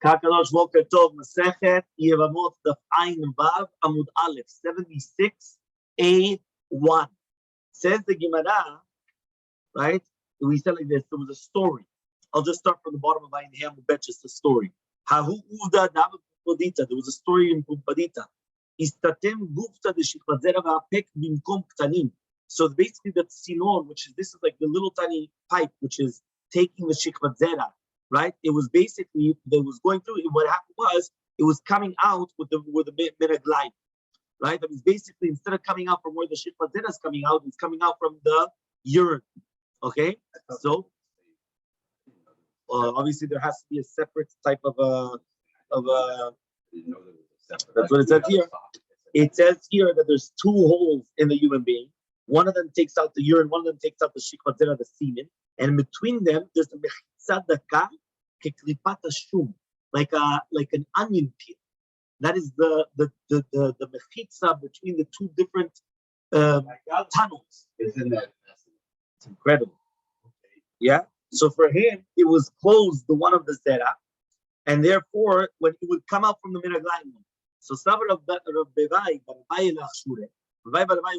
Kakadosh Boker Tov, Masechet Yevamot Daf Vav Amud Aleph 76a1. Says the Gemara, right? We said like this. There was a story. I'll just start from the bottom of Ayin Ham. Bet just a story. Hahu Uvda David Pumpadita. There was a story in Pumpadita. Istatem Gufta de Shikvazera Vapek Bimkom Ktanim. So basically, that sinon, which is this is like the little tiny pipe, which is taking the Shikvazera. Right? It was basically that was going through. What happened was it was coming out with the miragline, right? That means basically instead of coming out from where the shikvazera is coming out, it's coming out from the urine. Okay, so obviously there has to be a separate type of That's what it says here. It says here that there's two holes in the human being. One of them takes out the urine. One of them takes out the shikvazera, the semen. And in between them, there's the mechitza daka keklipat shum, like an onion peel. That is the mechitza between the two different tunnels. Isn't that? It's incredible. Yeah. So for him, it was closed, the one of the zera, and therefore when it would come out from the miraglayim. So Savar of Rabbi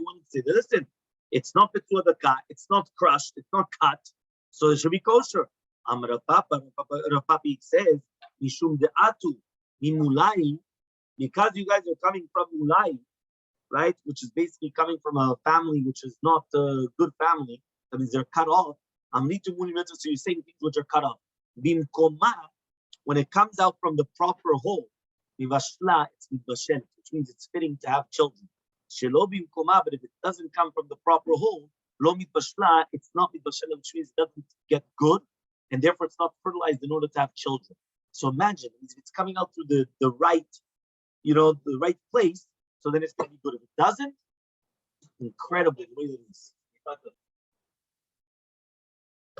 wanted to say, listen, it's not petua daka, it's not crushed, it's not cut. So it should be kosher. Rav Papi says, Mishum de'atu mimulai, because you guys are coming from mulai, right? Which is basically coming from a family which is not a good family. That means they're cut off. So you're saying things which are cut off. Bimkoma, when it comes out from the proper hole, mivashla, it's mivashel, which means it's fitting to have children. Shelo bimkoma, but if it doesn't come from the proper hole, lo mitbashla, it's not mitbashel, which means it doesn't get good, and therefore it's not fertilized in order to have children. So imagine if it's coming out through the right, the right place, so then it's going to be good. If it doesn't, incredible the way it is.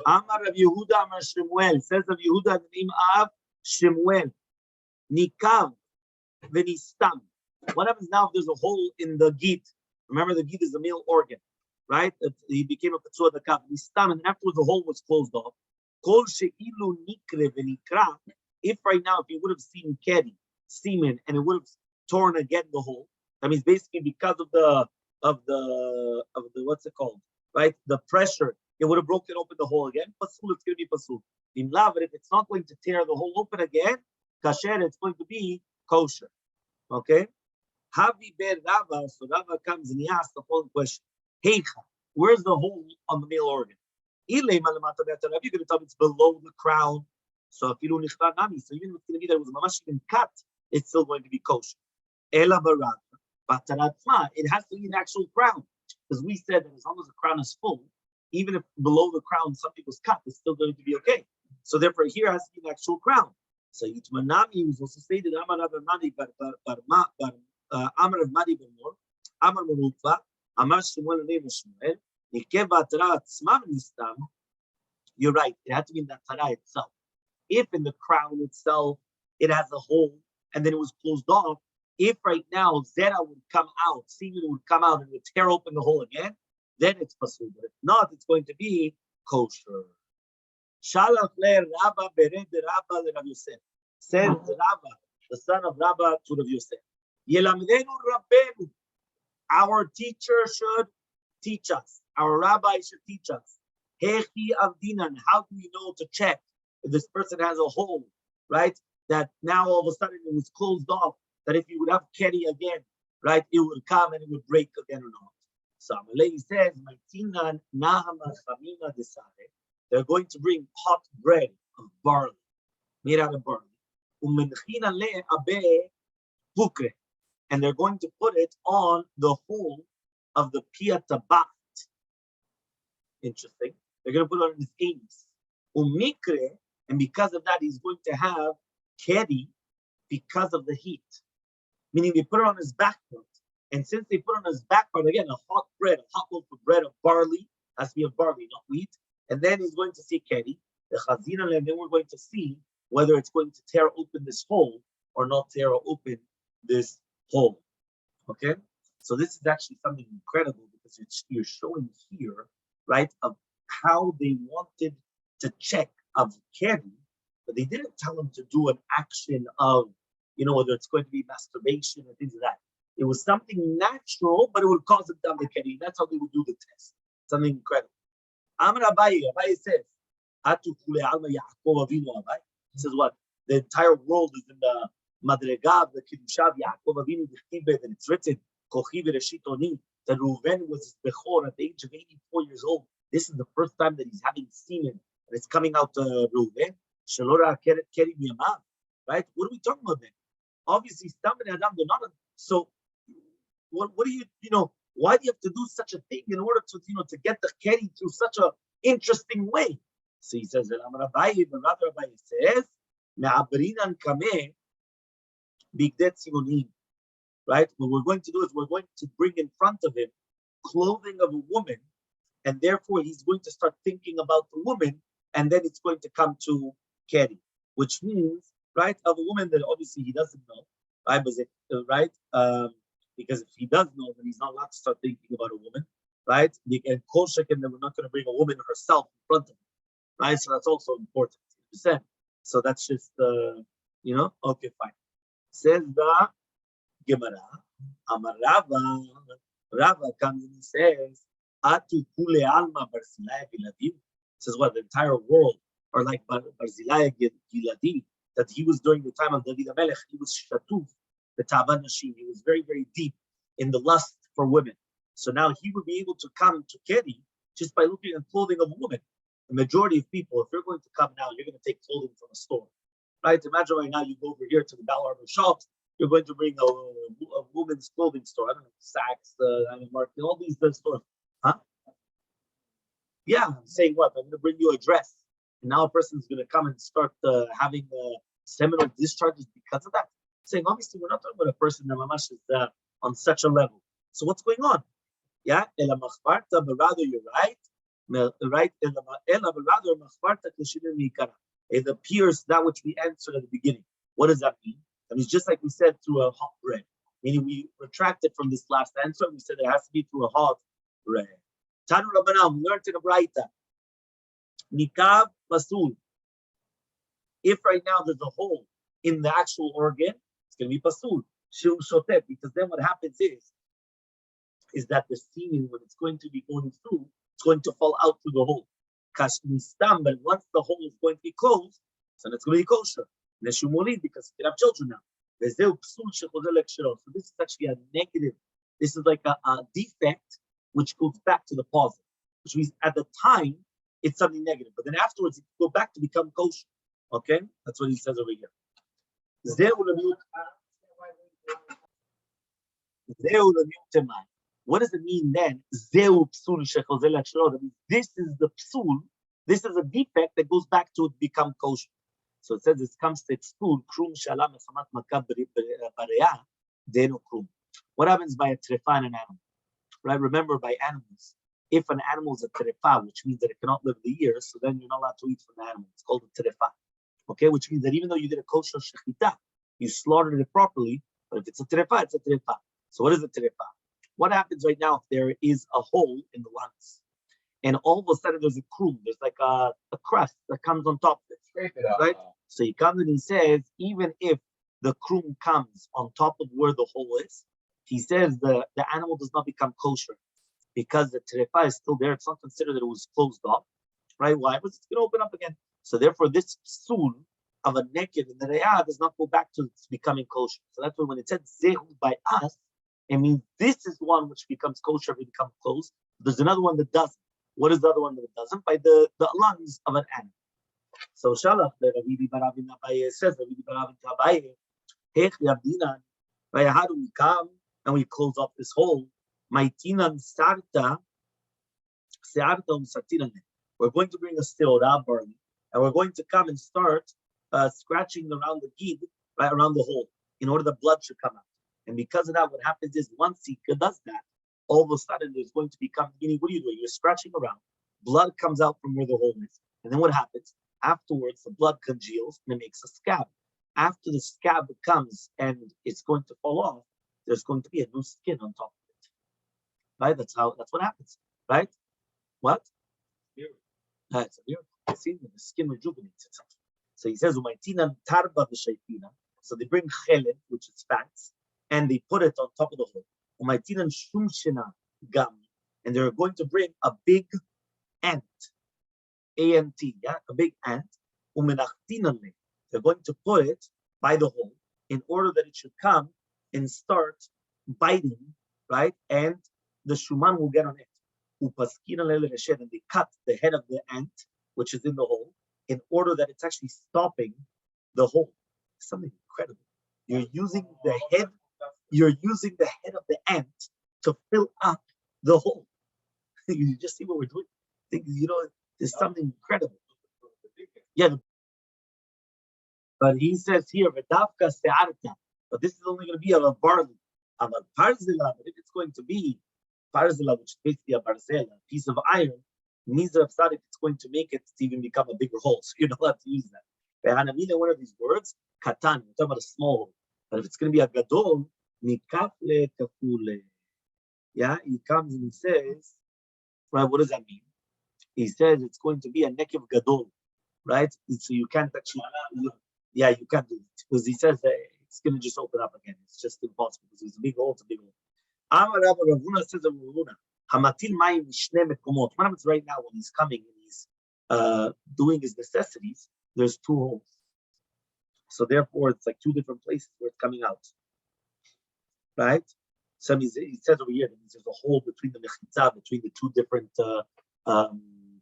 Amar Rav Yehuda Amar Shemuel, says Rav Yehuda the name of Shemuel, Nikav Venistam. What happens now if there's a hole in the git? Remember, the git is the male organ, right? He became a petzua dakav. Nistam, and afterwards the hole was closed off. Kol she'ilu nikre venikra. If right now, if you would have seen keri, semen, and it would have torn again the hole, that means basically because of the what's it called, right? The pressure, it would have broken open the hole again. Pasul, it's going to be pasul. But if it's not going to tear the hole open again, kasher, it's going to be kosher. Okay. Havi ber Rava, so Rava comes and he asks the following question: Hechal, where's the hole on the male organ? You're going to tell me it's below the crown. So if you don't nami, so even if it's going to be that it was mamash even cut, it's still going to be kosher. Ela barata, bataratma, it has to be an actual crown, because we said that as long as the crown is full, even if below the crown something was cut, it's still going to be okay. So therefore, here has to be an actual crown. So Yitmanami was also stated Amar Rav Madi Amar Rav Madi B'mor Amar Merukva Amar Shemuel name Shemuel Nikeva Tara Tzmam Nistam. You're right. It had to be in that Tara itself. If in the crown itself it has a hole and then it was closed off, if right now Zera would come out, semen would come out and would tear open the hole again, then it's pasul. But if not, it's going to be kosher. Shalach le Rabba bered Rabba le Rav Yosef. Says Rabba, the son of Rabba, to Rav Yosef. Yelamdenu Rabbenu. Our teacher should teach us. Our rabbi should teach us. Hechi avdinan. How do we know to check if this person has a hole, right? That now all of a sudden it was closed off. That if you would have keri again, right, it would come and it would break again or not. So Elmaleh says, "Maitinan nahama chamina desare." They're going to bring hot bread of barley, made out of barley. Umenchina le abe pukre, and they're going to put it on the hole of the pia tabat. Interesting. They're going to put it on his anus. Umikre, and because of that, he's going to have keri because of the heat. Meaning they put it on his back part. And since they put it on his back part, again, a hot loaf of bread of barley, has to be of barley, not wheat. And then he's going to see keri, the chazina, and then we're going to see whether it's going to tear open this hole or not tear open this hole. Okay? So this is actually something incredible because you're showing here, right, of how they wanted to check of keri, but they didn't tell him to do an action of, whether it's going to be masturbation or things like that. It was something natural, but it would cause him down the keri. That's how they would do the test. Something incredible. Amar Abaye says, Atu kule alma Yaakov Avinu Abaye. He says what? The entire world is in the Madregav, the Kiddushav, Yaakov Avinu, and it's written, Kochi v'reshit oni, that Reuven was his Bechor at the age of 84 years old. This is the first time that he's having semen, and it's coming out to Reuven. Shalora keri miyamav. Right? What are we talking about then? Obviously, Stamben Adam Donanan. So, what do you, why do you have to do such a thing in order to, to get the keri through such a interesting way? So he says, Rabbi says, Me'abrinan kameh bigdet sigonim. Right? What we're going to do is we're going to bring in front of him clothing of a woman, and therefore he's going to start thinking about the woman, and then it's going to come to keri, which means, right, of a woman that obviously he doesn't know, right? Because if he does know, then he's not allowed to start thinking about a woman, right? And Kolshek, and then we're not going to bring a woman herself in front of him, right? So that's also important. So that's just, okay, fine. Says the Gemara, Amar Rava comes and says, Atu kule alma Barzilai Giladim. Says what? The entire world are like Barzilai Giladim. That he was during the time of David Elmaleh, he was shatuf, the tavan nashim. He was very, very deep in the lust for women. So now he would be able to come to keri just by looking at clothing of a woman. The majority of people, if you're going to come now, you're going to take clothing from a store, right? Imagine right now you go over here to the Bell Harbor shops. You're going to bring a woman's clothing store. I don't know, Saks, Market, all these stores. Huh? Yeah, I'm saying what? I'm going to bring you a dress. And now a person's going to come and start having seminal discharges because of that. Saying, obviously, we're not talking about a person that mamash is on such a level. So what's going on? Yeah, but rather you're right. Right? It appears that which we answered at the beginning. What does that mean? I mean, it's just like we said through a hot bread. Meaning we retracted from this last answer. We said it has to be through a hot bread. Tanu Rabbanam, we learned in a Braita. Nikav pasul. If right now there's a hole in the actual organ, it's going to be pasul. Shil shotet, because then what happens is that the semen, when it's going to be going through, it's going to fall out through the hole. Kashmistam, but once the hole is going to be closed, so it's going to be kosher. Neshumoli, because you can have children now. So this is actually a negative. This is like a defect which goes back to the positive, which means at the time it's something negative, but then afterwards it go back to become kosher. Okay, that's what he says over here. What does it mean then? This is the psul. This is a defect that goes back to become kosher. So it says this comes to exclude krum shalam echamat makab bareya deno krum. What happens by a trefa in an animal? Right? Remember, by animals, if an animal is a trefa, which means that it cannot live the year, so then you're not allowed to eat from the animal. It's called a trefa. Okay, which means that even though you did a kosher shechita, you slaughtered it properly, but if it's a trefa, it's a trefa. So what is a trefa? What happens right now if there is a hole in the lungs, and all of a sudden there's a krum, there's like a crust that comes on top of it, right? So he comes and he says, even if the krum comes on top of where the hole is, he says the animal does not become kosher because the trefa is still there. It's not considered that it was closed off, right? Why? Because it's going to open up again. So therefore, this psul of a naked in the re'ah does not go back to becoming kosher. So that's why when it said zehu by us, it means this is one which becomes kosher if it becomes closed. There's another one that doesn't. What is the other one that doesn't? By the lungs of an animal. So Shalach, the Rabbi Baravin Abaye says, Rabbi Baravin Abaye, Hech Yabdinan, right? How do we come and we close up this hole? Maitinan Sarta, Searta Sartinan. We're going to bring a seorah barley, and we're going to come and start scratching around the gid, right around the hole, in order the blood should come out. And because of that, what happens is once he does that, all of a sudden there's going to become, meaning, what are you doing? You're scratching around, blood comes out from where the hole is. And then what happens? Afterwards, the blood congeals and it makes a scab. After the scab comes and it's going to fall off, there's going to be a new skin on top of it. Right? That's what happens. Right? What? It's a miracle. See, the skin rejuvenates itself. So he says, "Umaytinan tarba v'shaytina." So they bring chelet, which is fats, and they put it on top of the hole. Umaytinan shumshina gam, and they're going to bring a big ant, A-N-T, yeah, a big ant. Umenachtinanle, they're going to put it by the hole in order that it should come and start biting, right? And the shuman will get on it. And they cut the head of the ant, which is in the hole, in order that it's actually stopping the hole. Something incredible. You're using the head of the ant to fill up the hole. You just see what we're doing. There's something incredible. Yeah. But he says here, "V'davka se'arta," but this is only going to be a barley. But if it's going to be parzila, which is basically a barzela, a piece of iron, mizrav sadik, it's going to make it to even become a bigger hole. So you're not allowed to use that. One of these words, katan, we're talking about a small hole. But if it's going to be a gadol, mikafle kafule. Yeah, he comes and he says, right, what does that mean? He says it's going to be a nekev gadol, right? So you can't actually, you can't do it. Because he says that it's going to just open up again. It's just impossible because it's a big hole, it's a big hole. Amar Rabbi Ravuna says of Ravuna, Hamatil mayim mishne mekomot. What happens right now when he's coming and he's doing his necessities? There's two holes. So therefore, it's like two different places where it's coming out. Right? So he says over here that there's a hole between the mechitza, between the two different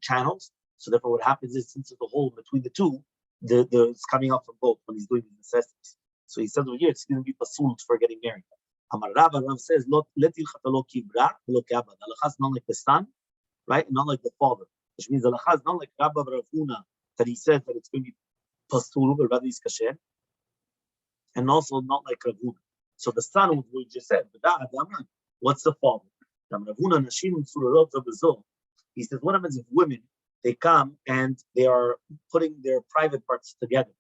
channels. So therefore, what happens is, since there's a hole between the two, it's coming out from both when he's doing his necessities. So he says over here, it's going to be pasul for getting married. Amar Rav says, "Lo letilchat lo kibra lo kabad." Halacha is not like the son, right, and not like the father, which means halacha is not like Rabbi Ravuna that he says that it's going to be pasul, but rather is kasher, and also not like Ravuna. So the son, what we just said, what's the father? He says, what happens if women, they come and they are putting their private parts together,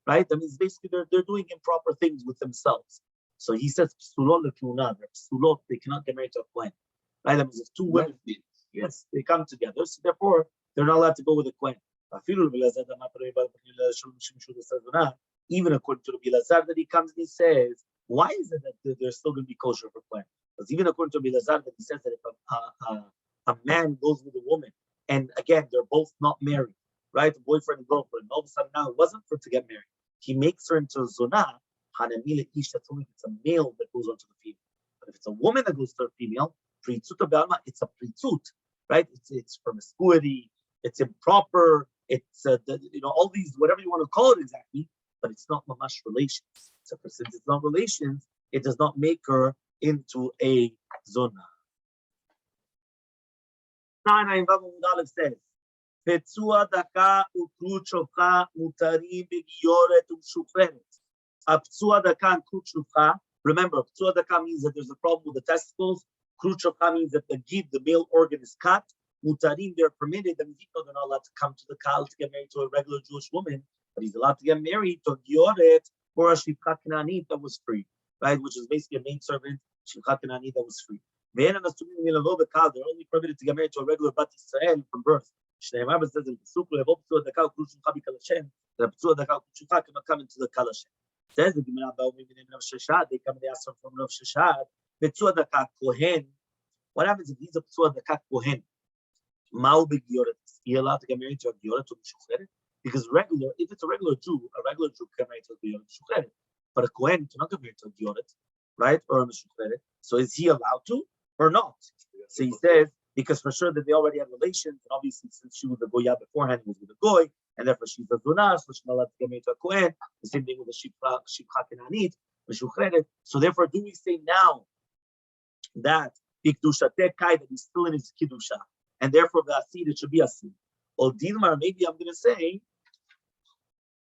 right? That means basically they're doing improper things with themselves. So he says, they cannot get married to a Kohen, right? That means if two women, yes, they come together, so therefore they're not allowed to go with a Kohen. Even according to the Bilazar, that he comes and he says, why is it that they're still going to be kosher for Kohen? Because even according to Bilazar, that he says that if a man goes with a woman, and again, they're both not married, right? Boyfriend and girlfriend, all of a sudden now it wasn't for to get married. He makes her into a zonah. That's only if it's a male that goes on to the female. But if it's a woman that goes to a female, it's a pritzut, right? It's promiscuity, it's improper, it's all these, whatever you want to call it exactly, but it's not mamash relations. So since it's not relations, it does not make her into a zonah. Says, "Petzua daka ukrut shofcha mutarim begioret umshuferet." Petzua daka and krut shofcha. Remember, petzua daka means that there's a problem with the testicles. Krut shofcha means that the male organ is cut. Mutarim, they're permitted. That means they're not allowed to come to the kal to get married to a regular Jewish woman, but he's allowed to get married to a gioret or a shivcha kananit that was free, right? Which is basically a maidservant, shivcha kananit that was free. They're only permitted to get married to a regular Bat Israel from birth. Shneimar says in Pesuk, the Pesuk cannot come into the Kalashem. Says the Gemara, they come and they ask from Rav Sheshad, Pesuk Daka Kohen. What happens if he's a Pesuk Daka Kohen? Ma'u begioret. Is he allowed to get married to a gioret or mishucheret? Because if it's a regular Jew can marry to a gioret mishucheret. But a Kohen cannot get married to a gioret, right, or a mishucheret. So is he allowed to or not? So he says, because for sure that they already had relations, and obviously since she was a goya beforehand, he was with a goy, and therefore she's a zunah, so she's not allowed to get married to a kohen. The same thing with the shivcha kenanit, mishucheret. So therefore, do we say now that bikdushateh kai, that he's still in his kiddusha, and therefore the asid, it should be asid? Or dilmar, maybe I'm going to say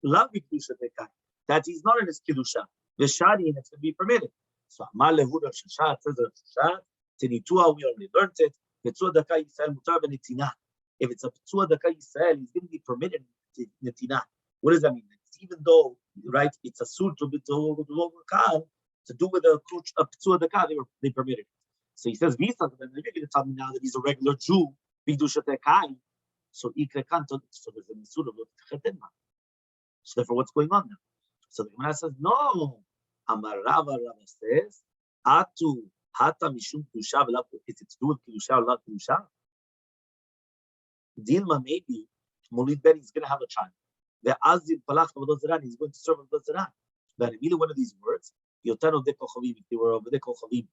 la bikdushateh kai, that he's not in his kiddusha, v'shadi, and it's going to be permitted. So Elmaleh Rav Sheshat says Rav Sheshat, Tinitua, we already learned it. Petzua daka Yisrael mutar v'netina. If it's a petzua daka Yisrael, he's going to be permitted netina. What does that mean? Even though, right, it's a sur to do with a petzua daka, they permitted it. So he says, Visa, then you're going to tell me now that he's a regular Jew, bidushat kai. So ikre kanto, so there's a misur of So therefore, what's going on now? So the Gemara says, no. Amar Rava says, Atu hata mishum kedusha v'la. Is it to do with kedusha or not kedusha? Dilma maybe Molid Ben is going to have a child. The Azil Palach Avodah Zarah, he's going to serve Avodah Zarah. But immediately one of these words, Yotano de Kochavim, if they were over de Kochavim,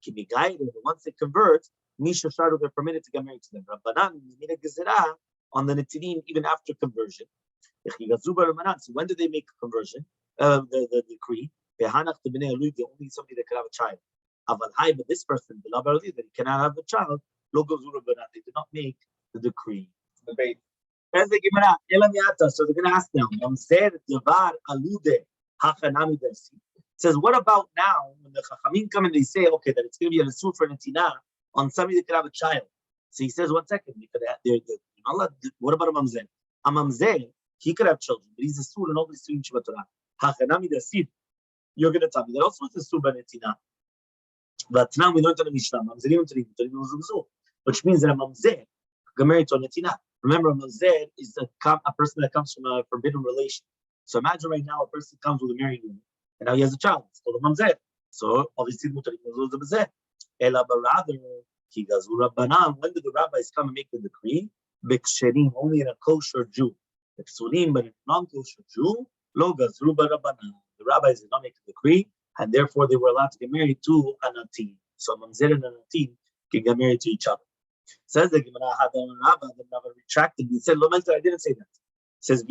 Kimigayre, once they convert, Misha Shadu, they're permitted to get married to them. Rabbanan, Mina Gezerah, on the Netinim, even after conversion. So when do they make a conversion? The decree. Behanach to Bnei Elui, the only somebody that can have a child. Aval Hai, but this person, the Labar that he cannot have a child, Logo Zurabanan, they did not make the decree. Debate. So they're going to ask them. It says, what about now when the Chachamim come and they say, okay, that it's going to be a suit for Netina on somebody that could have a child? So he says, 1 second, what about a Mamzer? A Mamzer, he could have children, but he's a suit and nobody's doing Shiva Torah. Hachanami Dasid, you're going to tell me that also is a suit by Netina. But now we learned on the Mishnah, which means that a Mamzer could marry to a Netina. Remember, a Mamzer is a person that comes from a forbidden relation. So imagine right now a person comes with a married woman, and now he has a child. It's called a Mamzer. So obviously, the Mamzer. Ela rather, he goes, when did the rabbis come and make the decree? Beksherim, only in a kosher Jew. Beksurim, but in a non-kosher Jew, lo gazru barabanan. The rabbis did not make a decree, and therefore they were allowed to get married to a Natin. So Mamzer and a Natin can get married to each other. Says the Gemara, the Rabbi retracted and said, I didn't say that. It says,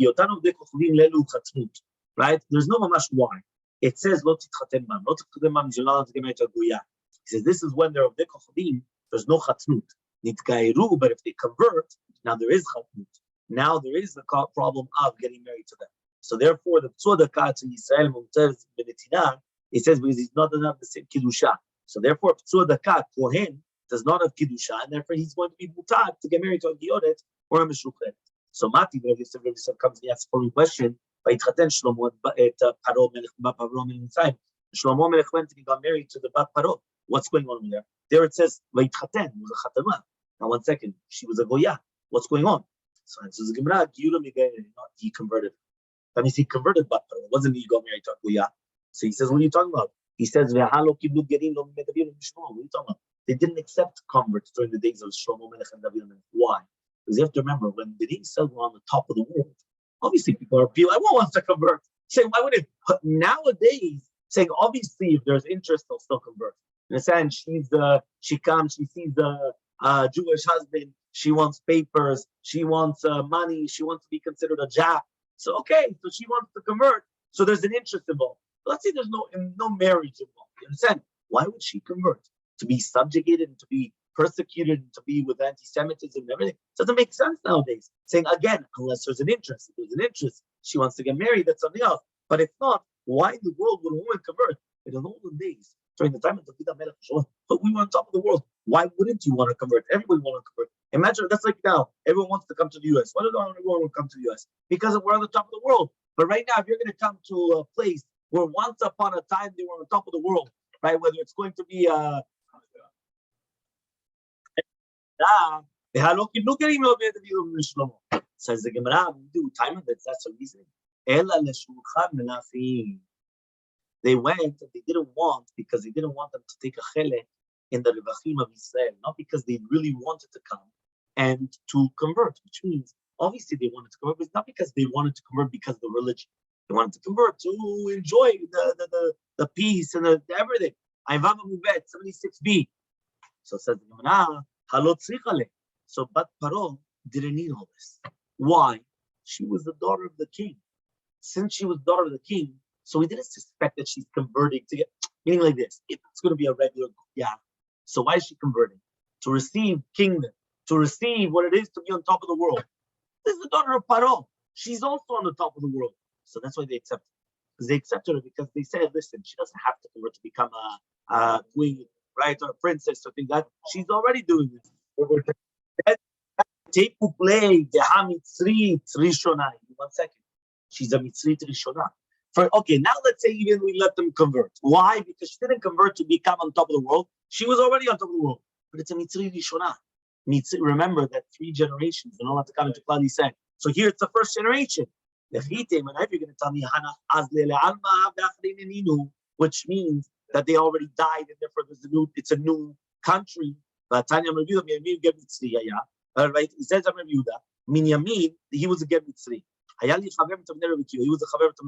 right? There's no mamash why. It says, Lo titchaten bam. Lo titchaten bam is you're not allowed to get married to a goya. He says, this is when they're of the kochavim, there's no chatnut. Nitgairu, but if they convert, now there is chatnut. Now there is the problem of getting married to them. So therefore, the tzodaka to Yisrael Mumtaz Benetina, it says, because he's not enough the same kiddusha. So therefore, tzodaka, kohen, does not have kiddusha, and therefore he's going to be mutad to get married to a giodet or a meshuchet. So Mati, Rabbi Yosef comes and asks the following question: Vayitchaten Shlomo et Paro Melech Bat Paro Mitzrayim. Shlomo Melech went and he got married to the Bat Paro. What's going on there? There it says Vayitchaten was a chatana. Now 1 second, she was a goya. What's going on? So it says the Gemara, he converted. That means he converted Bat Paro. It wasn't he got married to a goya. So he says, what are you talking about? He says, what are you talking about? They didn't accept converts during the days of Shlomo Melech and David. Why? Because you have to remember, when the Israel were on the top of the world, obviously people like, who wants to convert? Say, why would it? But nowadays, saying obviously if there's interest, they'll still convert. In a sense, she comes, she sees the Jewish husband, she wants papers, she wants money, she wants to be considered a Jap. So okay, so she wants to convert. So there's an interest involved. Let's say there's no marriage involved. You understand? Why would she convert? To be subjugated and to be persecuted and to be with anti-Semitism and everything. It doesn't make sense nowadays. Saying again, unless there's an interest. If there's an interest, she wants to get married, that's something else. But if not, why in the world would a woman convert? In the olden days, during the time of David HaMelech, but we were on top of the world. Why wouldn't you want to convert? Everybody wants to convert. Imagine that's like now. Everyone wants to come to the US. Why does everyone want to come to the US? Because we're on the top of the world. But right now, if you're going to come to a place where once upon a time they were on the top of the world, right? Whether it's going to be says the Gemara, do time of it, that's the reason. They went and they didn't want, because they didn't want them to take a chele in the Revachim of Israel, not because they really wanted to come and to convert, which means obviously they wanted to convert, but it's not because they wanted to convert because of the religion. They wanted to convert to enjoy the peace and the everything. Ayvam Mubet 76b. So it says the Gemara, so Bat Paro didn't need all this. Why? She was the daughter of the king. Since she was daughter of the king, so we didn't suspect that she's converting to get, meaning like this, if it's going to be a regular, yeah. So why is she converting? To receive kingdom, to receive what it is to be on top of the world. This is the daughter of Paro. She's also on the top of the world. So that's why they accepted her. Because they accepted her because they said, listen, she doesn't have to convert to become a queen, right, or a princess or things like that. She's already doing this. Take to play the Hamitzrit Rishona. 1 second. She's a Mitzrit Rishona. Okay, now let's say even we let them convert. Why? Because she didn't convert to become on top of the world. She was already on top of the world. But it's a Mitzrit Rishona. Remember that 3 generations, they're not allowed to come into Klal Yisrael. So here it's the first generation. And if you're going to tell me, which means that they already died, and therefore it's a new country. Right? He says, Minyamin, he was a Ger Mitzri. He was a Chaver to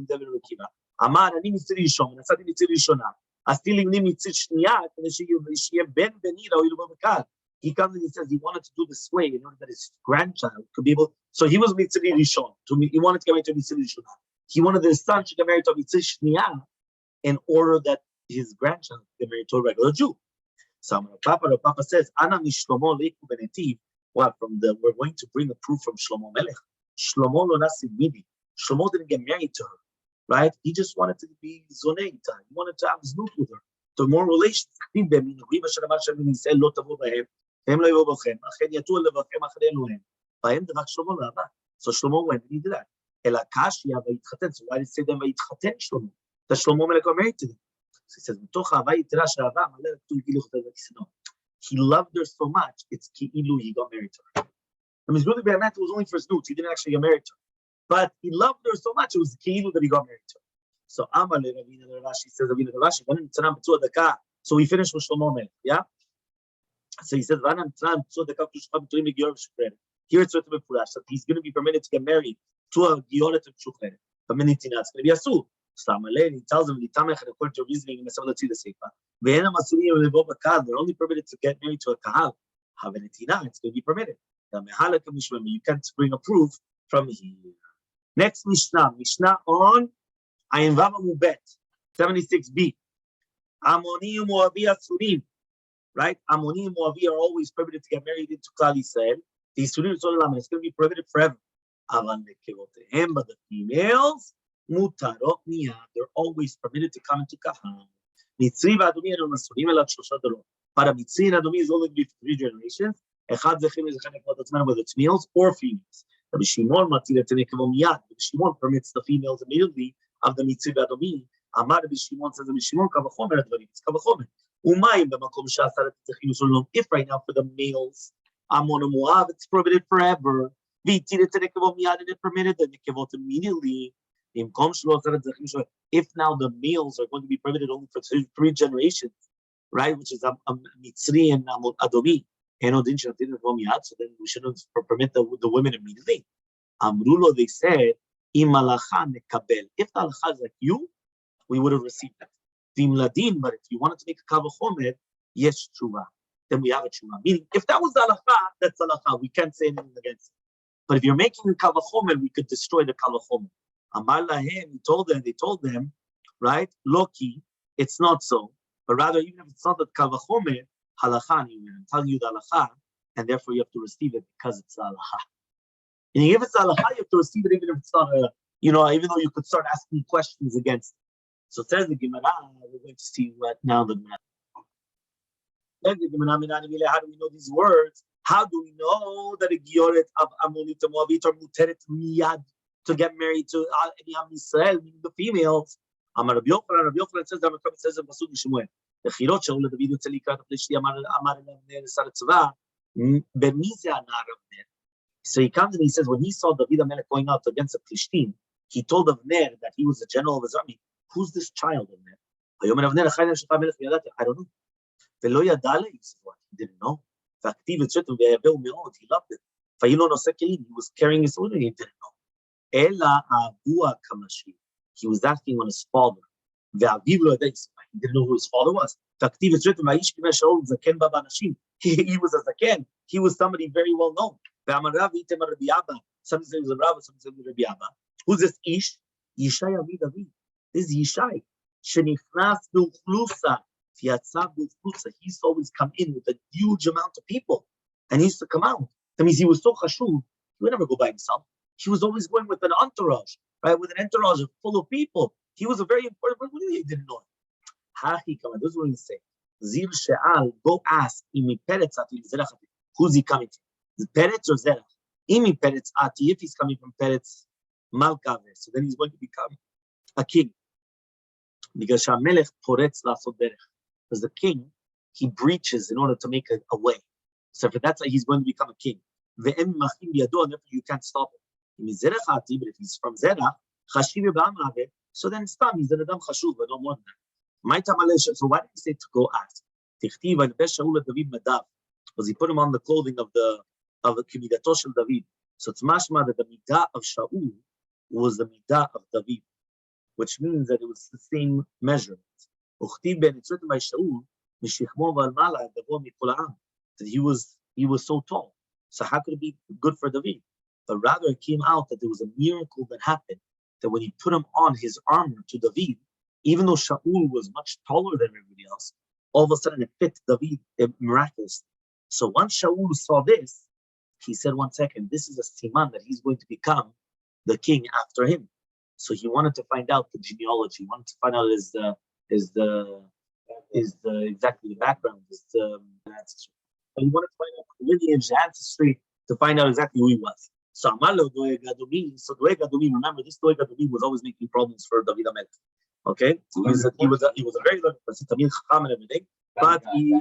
Rabbi Akiva. Amar, ani Mitzri Rishon, נסעתי Mitzri Rishona. עשיתי לי Mitzri שנייה, כדי שיהיה בן בני ראוי לבוא בקהל. He comes and he says he wanted to do this way in order that his grandchild could be able. So he was Mitzri Rishon. He wanted to get married to Mitzri Rishona. He wanted his son to get married to Mitzri Shniya in order that his grandchild could get married to a regular Jew. So the Papa says, Ana mishlomo leiku benetiv. What we're going to bring a proof from Shlomo Melech. Shlomo lo nasid midi. Shlomo didn't get married to her, right? He just wanted to be zonei time. He wanted to have znut with her. To more relations. So Shlomo went and he did that. So why did it say then vayitchaten Shlomo? That Shlomo Melech got married to them. So he says, he loved her so much, it's ki'ilu he got married to her. I mean, really, it was only for his nudes. He didn't actually get married to her. But he loved her so much, it was ki'ilu that he got married to her. So Elmaleh, Rashi says, Rashi, so we finished with Shlomo Melech, yeah? So he says, here it's written that he's going to be permitted to get married to a Gioret of Shukret. But many things it's going to be Asur. So Elmaleh, he tells him, according to reasoning in the Sefer, they're only permitted to get married to a Kahal. It's going to be permitted. You can't bring a proof from here. Next Mishnah on Ayin Vav Mubet 76b. Ammoni and Moavi Asurim, right? Ammoni and Moavi are always permitted to get married into Klal Yisrael. The Isurim Solam, it's going to be prohibited forever. But the females, Mutarot Niyah, they're always permitted to come into Kahal. Mitzri v'Adomi are Masurim elat Shlosha Dorot. But a Mitzri and Adomi is only going to be for 3 generations. Echad Zechim is whether it's males or females. Rabbi Shimon Matir Tenekavo Miyad. Rabbi Shimon permits the females immediately of the Mitzri v'Adomi. Amar Rabbi Shimon says Rabbi Shimon Kavachomer Advarim. It's Kavachomer. Umayim b'makom she'asar et Zechim Shalom. If right now for the males, Ammon and Moab, it's prohibited forever. V'Tir Tenekavo Miyad, and it permitted the Nekevot immediately. If now the males are going to be permitted only for 3 generations, right, which is Mitzri and Adomi, so then we shouldn't permit the women immediately. Amrulo, they said, if the halacha is like you, we would have received that. But if you wanted to make a kavachomer, yes, tshuva, then we have a tshuva. Meaning, if that was the halacha, that's the halacha. We can't say anything against it. But if you're making a kavachomer, we could destroy the kavachomer. Amar lahem, they told them, right? Loki, it's not so. But rather, even if it's not that kavachomer, halacha, I'm telling you the halacha, and therefore you have to receive it because it's the halacha. And if it's the halacha, you have to receive it even if it's not even though you could start asking questions against it. So says the Gemara, we're going to see what now the Gemara. Says the Gemara, how do we know these words? How do we know that a gioret of Ammonit and Moabit are muteret miyad to get married to any Am Yisrael, meaning the females? Amar Rabbi Yochanan says in Pasuk Shemuel, Bechirot she'u leDavid yotze likrat Plishti Amar Avner Sar Tzva, b'mi ze anar Avner. So he comes and he says, when he saw David HaMelech going out against the Plishtim, he told Avner that he was the general of his army. Who's this child, Avner? Vayomer Avner, I don't know. Velo yadale, he says, what? He didn't know. V'aktiv et shetem v'yaveu me'od, he loved it. Vayilo noseh kelim, he was carrying his wood and he didn't know. Ela avua kamashi. He was asking on his father. Ve'aviv lo yadei, he didn't know who his father was. V'aktiv et shetem v'yish kiveh shaol zaken ba b'anashim. He was a zaken. He was somebody very well known. Ve'amar Rav item Rabbi Abba. Some say it was a Rav, some say it was Rabbi Abba. Who's this Ish? Yishai Avi David. This is Yishai. Shenichnas b'uchlusa. He used to always come in with a huge amount of people. And he used to come out. That means he was so chashuv, he would never go by himself. He was always going with an entourage, right? With an entourage full of people. He was a very important person. What do you didn't know? This is what he said. Zir she'al, go ask, who's he coming from? Peretz or Zerach? Imi Peretz Ati, if he's coming from Peretz Malkaver, so then he's going to become a king. Because Shamelech Poretz Lasod Derech. Because the king, he breaches in order to make a way. So for that's why he's going to become a king. Ve'em machim yado, and therefore you can't stop him. But if he's from Zerach, so then Stam, he's an Adam Chashuv, but no more than that. So why did he say to go ask? Because he put him on the clothing of the Kimidato Shel David. So it's mashma that the midah of Shaul was the midah of David, which means that it was the same measurement. It's written by Shaul that he was so tall. So how could it be good for David? But rather it came out that there was a miracle that happened, that when he put him on his armor to David, even though Shaul was much taller than everybody else, all of a sudden it fit David miraculously. So once Shaul saw this, he said, 1 second, this is a siman that he's going to become the king after him. So he wanted to find out the genealogy, wanted to find out exactly the background, ancestry. And he wanted to find out the lineage, ancestry, to find out exactly who he was. So Doeg Adomi, remember, this Doeg Adomi was always making problems for David HaMelech. Okay, he was a very learned person, Tamil Chacham and everything, but he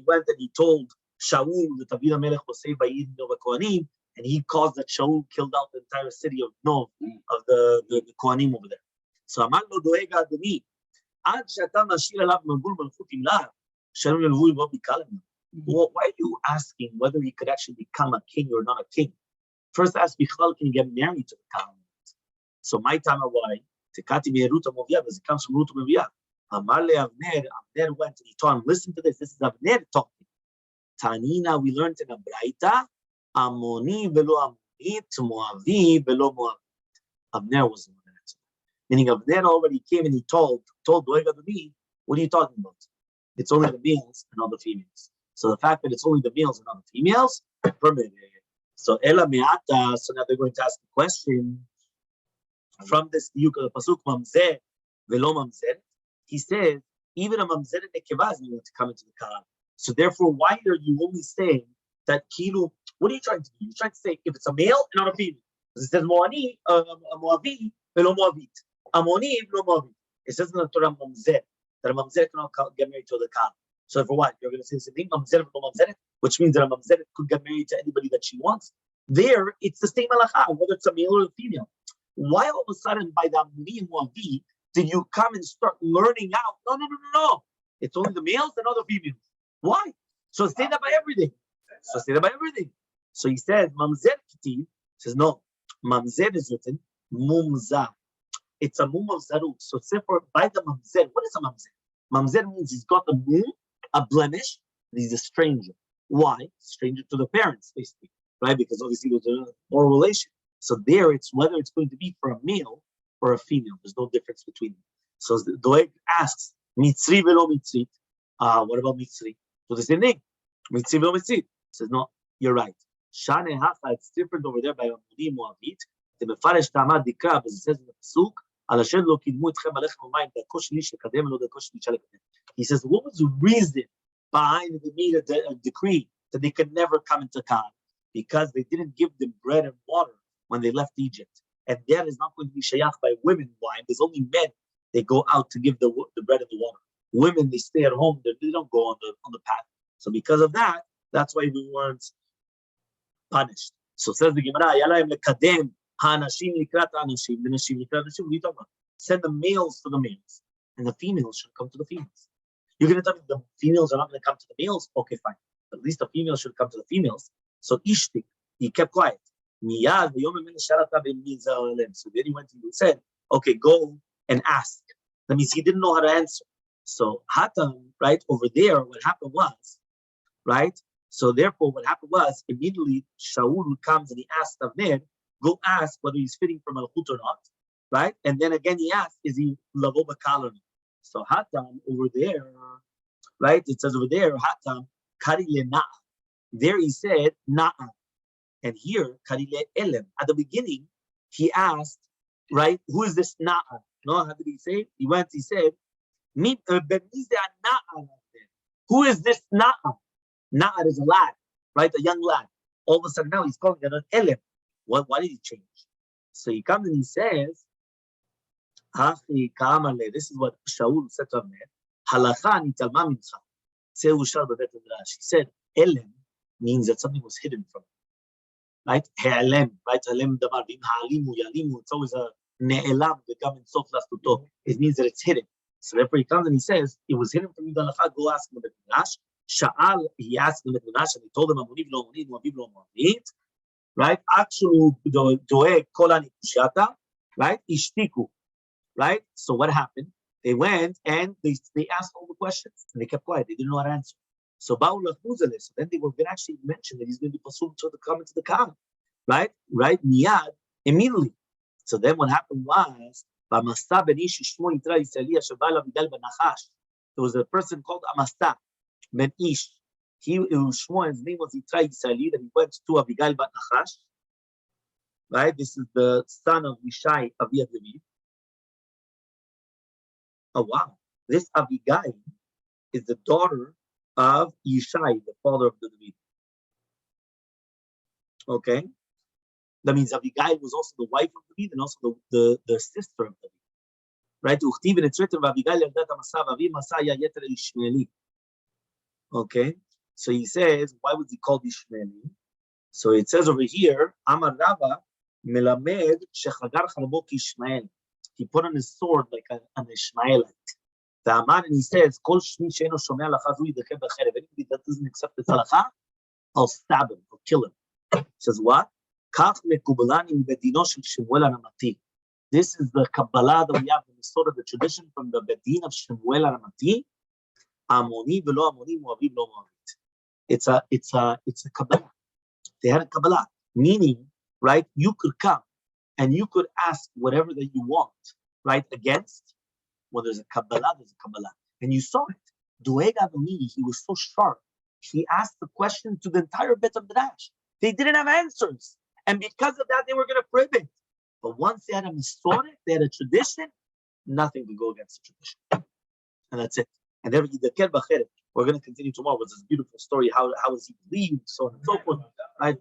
went and he told Shaul that David HaMelech was saved by Yidin of the Kohanim, and he caused that Shaul killed out the entire city of Nov, of the Kohanim over there. So Amar lo Doeg Adomi, Ad she'ata mashil alav mabul malchut imlah, shalom lelvui bo bikalim. Why are you asking whether he could actually become a king or not a king? First ask Bichal, can he get married to the Kohanim? So my time why? Tekati me'eruta movia, because it comes from Ruta movia. Elmaleh Avner went and he told him, listen to this. This is Avner talking. Tanina, we learned in a Braita, Amoni velo Amonit, Moavi velo Moavit. Avner was the one that answered. Meaning Avner already came and he told Doeg Adomi, what are you talking about? It's only the males and not the females. So the fact that it's only the males and not the females, permitted. So Ela Me'ata, so now they're going to ask the question from this Yuk of the Pasuk, Mamzer velo Mamzer. He says, even a Mamzer Nekeva is going to come into the Kalam. So therefore, why are you only saying that Kilu? What are you trying to do? You're trying to say if it's a male and not a female. Because it says Moani, Moavi, velo Moavit. Amoni, velo Moavit. It says in the Torah Mamzer that a Mamzer cannot get married to the Kalam. So for what? You're going to say the same thing, Mamzer velo Mamzer, which means that a Mamzer could get married to anybody that she wants. There, it's the same halacha, whether it's a male or a female. Why all of a sudden by the Amoni and Moavi did you come and start learning out? No. It's only the males and not the females. Why? So say that by everything. So he says, Mamzer Kiti, says no. Mamzer is written, Mumza. It's a mum of zarut. So therefore, by the Mamzer, what is a Mamzer? Mamzer means he's got a mum, a blemish, and he's a stranger. Why? Stranger to the parents, basically. Right? Because obviously there's a moral relation. So there, it's whether it's going to be for a male or a female. There's no difference between them. So Doeg asks, Mitzri velo Mitzri. What about Mitzri? So the same thing. Mitzri velo Mitzri. Says, no, you're right. Shane Hacha, it's different over there by Amoni Moavit. The Mefarish Tamad Dikra, as it says in the Pasuk, Alashed lo kidmu etchem alechem umayim, da'ko sheli shekadem lo da'ko sheli shalekadem. He says, what was the reason behind the made a decree that they could never come into Canaan? Because they didn't give them bread and water when they left Egypt. And that is not going to be shayach by women. Why? There's only men, they go out to give the bread and the water. Women, they stay at home, they don't go on the path. So because of that, that's why we weren't punished. So says the Gemara, Yalayim lekadem ha'anashim likrat ha'anashim, v'nashim likrat ha'anashim. What are you talking about? Send the males to the males, and the females should come to the females. You're going to tell me the females are not going to come to the males? Okay, fine. But at least the females should come to the females. So Ishtik, he kept quiet. So then he went and said, okay, go and ask. That means he didn't know how to answer. So Hatam, right, over there, what happened was, right, so therefore what happened was, immediately Shaul comes and he asks Avner, go ask whether he's fitting for Malchut or not, right? And then again he asks, is he Lavo Bakal or not? So Hatam over there, right, it says over there, Hatam, Kari le Na'a. There he said, Na'a. And here, Kari le Elem. At the beginning, he asked, right, who is this Na'a? No, how did he say? He went, he said, who is this Na'a? Na'a is a lad, right? A young lad. All of a sudden now he's calling it an Elem. Why did he change? So he comes and he says, this is what Shaul said to him. He said, Elem means that something was hidden from him. right? He'alem, right? He'alem davar. V'im ha'alimu yalimu. It's always a ne'elam v'gam in sof lastuto. It means that it's hidden. So therefore he comes and he says, it was hidden from you, go ask him the Midrash. Sha'al, he asked him the Midrash, and he told him, Amoniv lo Amoniv, Moaviv lo Moavit, right? Actually, doeg kol ha'nikushata, right? Ishtiku, right? So what happened? They went and they asked all the questions, and they kept quiet. They didn't know how to answer. So Ba'u lachuzale. So then they were going to actually mention that he's going to be pursued to come into the camp, right? Right? Miyad, immediately. So then what happened was, there was a person called Amasta ben Ish. His name was Yitra Yisraeli, that he went to Abigail bat Nachash. Right? This is the son of Yishai, Aviad David. Oh wow. This Abigail is the daughter of Yishai, the father of David. Okay? That means Abigail was also the wife of David and also the sister of David. Right? Okay? So he says, why was he called Ishmaeli? So it says over here, Amar Rava, Melamed Shechagar Chalbo Ishmael. He put on his sword like an Ishmaelite. The Aman, and he says, Kol Shmi Sheino Shomei Halacha Zu Yidachem B'Cherev. Anybody that doesn't accept the halacha, I'll stab him, I'll kill him. He says what? Kach Mekubalani Bedino Shel Shemuel HaRamati. This is the Kabbalah that we have in the sort of the tradition from the Bedin of Shemuel HaRamati. Amoni v'lo Amoni, Moaviv lo Moavit. It's a Kabbalah. They had a Kabbalah, meaning, right, you could come and you could ask whatever that you want, right, against. When there's a Kabbalah, there's a Kabbalah. And you saw it. Doeg Adoni, he was so sharp. He asked the question to the entire Bet of Midrash. They didn't have answers. And because of that, they were going to prohibit. But once they had a Masorah, they had a tradition, nothing could go against the tradition. And that's it. And then we're going to continue tomorrow with this beautiful story. How is he believed, so on and so forth. Right?